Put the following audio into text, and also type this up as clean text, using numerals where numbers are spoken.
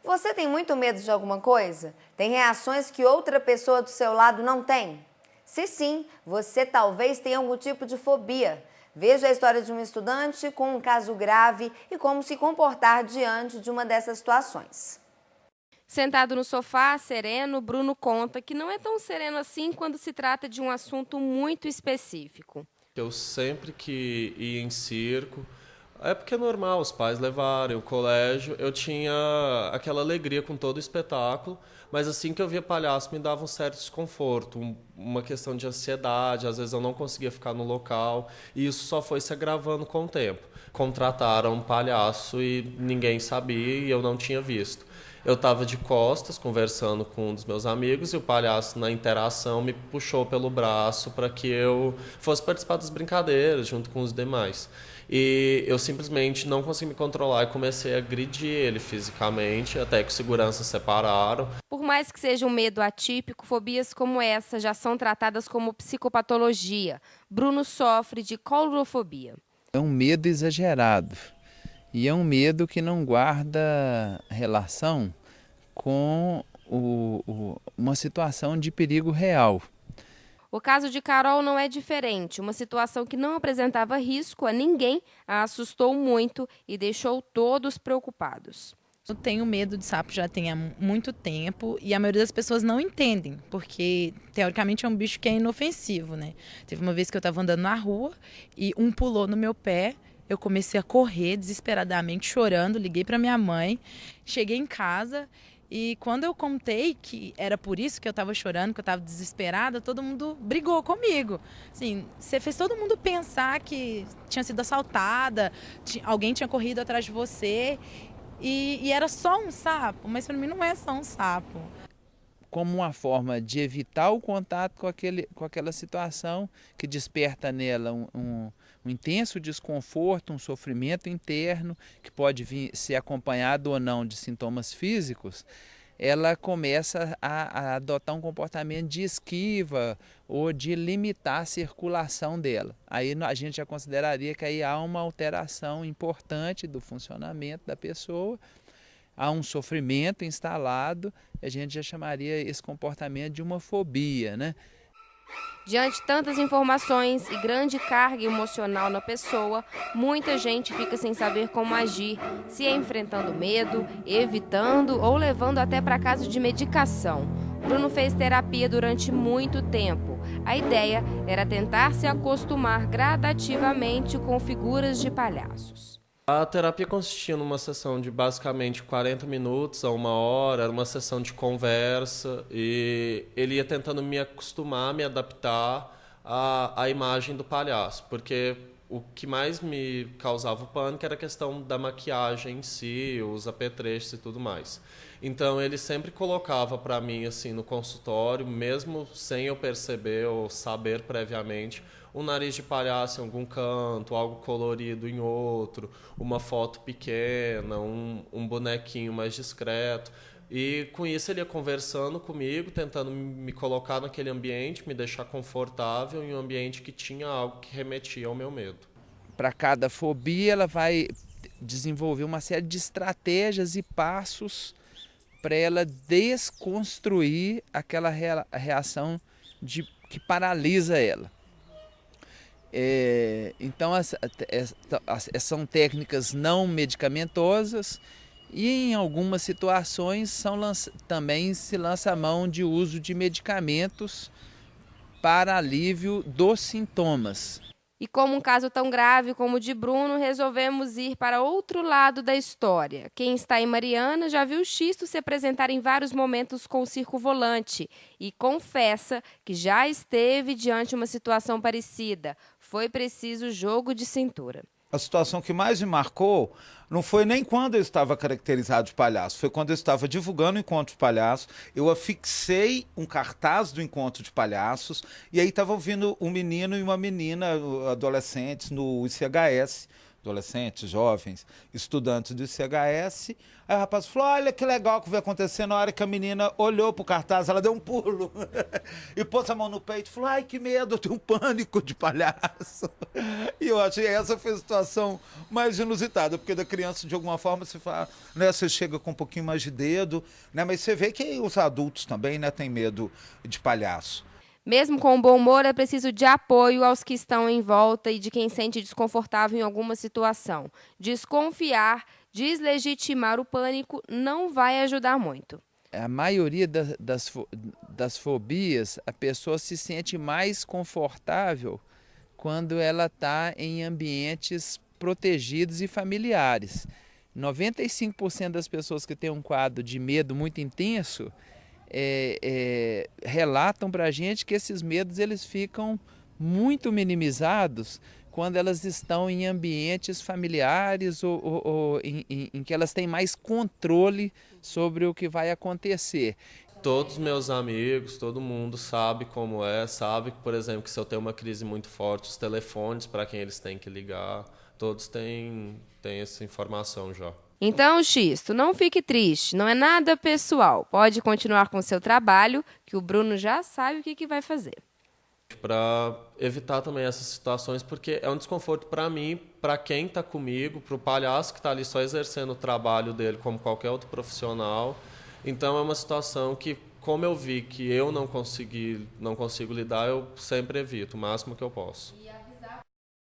Você tem muito medo de alguma coisa? Tem reações que outra pessoa do seu lado não tem? Se sim, você talvez tenha algum tipo de fobia. Veja a história de um estudante com um caso grave e como se comportar diante de uma dessas situações. Sentado no sofá, sereno, Bruno conta que não é tão sereno assim quando se trata de um assunto muito específico. Eu sempre que ia em circo, é porque é normal os pais levarem, o colégio, eu tinha aquela alegria com todo o espetáculo, mas assim que eu via palhaço me dava um certo desconforto, uma questão de ansiedade, às vezes eu não conseguia ficar no local, e isso só foi se agravando com o tempo. Contrataram um palhaço e ninguém sabia e eu não tinha visto. Eu estava de costas conversando com um dos meus amigos e o palhaço, na interação, me puxou pelo braço para que eu fosse participar das brincadeiras junto com os demais. E eu simplesmente não consegui me controlar e comecei a agredir ele fisicamente, até que os seguranças separaram. Por mais que seja um medo atípico, fobias como essa já são tratadas como psicopatologia. Bruno sofre de coulrofobia. É um medo exagerado e é um medo que não guarda relação com uma situação de perigo real. O caso de Carol não é diferente. Uma situação que não apresentava risco a ninguém a assustou muito e deixou todos preocupados. Eu tenho medo de sapo já tem há muito tempo e a maioria das pessoas não entendem, porque teoricamente é um bicho que é inofensivo, né? Teve uma vez que eu estava andando na rua e um pulou no meu pé, eu comecei a correr desesperadamente, chorando, liguei para minha mãe, cheguei em casa e quando eu contei que era por isso que eu estava chorando, que eu estava desesperada, todo mundo brigou comigo. Assim, você fez todo mundo pensar que tinha sido assaltada, alguém tinha corrido atrás de você. E era só um sapo, mas para mim não é só um sapo. Como uma forma de evitar o contato com aquela situação que desperta nela um intenso desconforto, um sofrimento interno, que pode ser acompanhado ou não de sintomas físicos, ela começa a adotar um comportamento de esquiva ou de limitar a circulação dela. Aí a gente já consideraria que aí há uma alteração importante do funcionamento da pessoa, há um sofrimento instalado, a gente já chamaria esse comportamento de uma fobia, né? Diante de tantas informações e grande carga emocional na pessoa, muita gente fica sem saber como agir, se é enfrentando medo, evitando ou levando até para caso de medicação. Bruno fez terapia durante muito tempo. A ideia era tentar se acostumar gradativamente com figuras de palhaços. A terapia consistia numa sessão de basicamente 40 minutos a 1 hora, era uma sessão de conversa e ele ia tentando me acostumar, me adaptar à imagem do palhaço, porque o que mais me causava o pânico era a questão da maquiagem em si, os apetrechos e tudo mais. Então ele sempre colocava para mim assim no consultório, mesmo sem eu perceber ou saber previamente, um nariz de palhaço em algum canto, algo colorido em outro, uma foto pequena, um bonequinho mais discreto. E com isso ele ia conversando comigo, tentando me colocar naquele ambiente, me deixar confortável em um ambiente que tinha algo que remetia ao meu medo. Para cada fobia, ela vai desenvolver uma série de estratégias e passos para ela desconstruir aquela reação que paralisa ela. Então, são técnicas não medicamentosas e, em algumas situações, também se lança a mão de uso de medicamentos para alívio dos sintomas. E como um caso tão grave como o de Bruno, resolvemos ir para outro lado da história. Quem está em Mariana já viu Xisto se apresentar em vários momentos com o circo volante e confessa que já esteve diante de uma situação parecida. Foi preciso jogo de cintura. A situação que mais me marcou não foi nem quando eu estava caracterizado de palhaço, foi quando eu estava divulgando o encontro de palhaço, eu afixei um cartaz do encontro de palhaços e aí estava ouvindo um menino e uma menina, adolescentes, no ICHS, adolescentes, jovens, estudantes de CHS. Aí o rapaz falou, olha que legal que vai acontecer. Na hora que a menina olhou pro cartaz, ela deu um pulo e pôs a mão no peito e falou, ai, que medo, eu tenho um pânico de palhaço. E eu achei essa foi a situação mais inusitada, porque da criança, de alguma forma, você fala, né, você chega com um pouquinho mais de dedo, né, mas você vê que os adultos também, né, têm medo de palhaço. Mesmo com o bom humor, é preciso de apoio aos que estão em volta e de quem sente desconfortável em alguma situação. Desconfiar, deslegitimar o pânico não vai ajudar muito. A maioria das fobias, a pessoa se sente mais confortável quando ela está em ambientes protegidos e familiares. 95% das pessoas que têm um quadro de medo muito intenso relatam para a gente que esses medos eles ficam muito minimizados quando elas estão em ambientes familiares ou em que elas têm mais controle sobre o que vai acontecer. Todos os meus amigos, todo mundo sabe como é, sabe, por exemplo, que se eu tenho uma crise muito forte, os telefones para quem eles têm que ligar, todos têm essa informação já. Então, Xisto, não fique triste, não é nada pessoal. Pode continuar com o seu trabalho, que o Bruno já sabe o que vai fazer. Para evitar também essas situações, porque é um desconforto para mim, para quem está comigo, para o palhaço que está ali só exercendo o trabalho dele como qualquer outro profissional. Então é uma situação que, como eu vi que eu não consigo lidar, eu sempre evito o máximo que eu posso.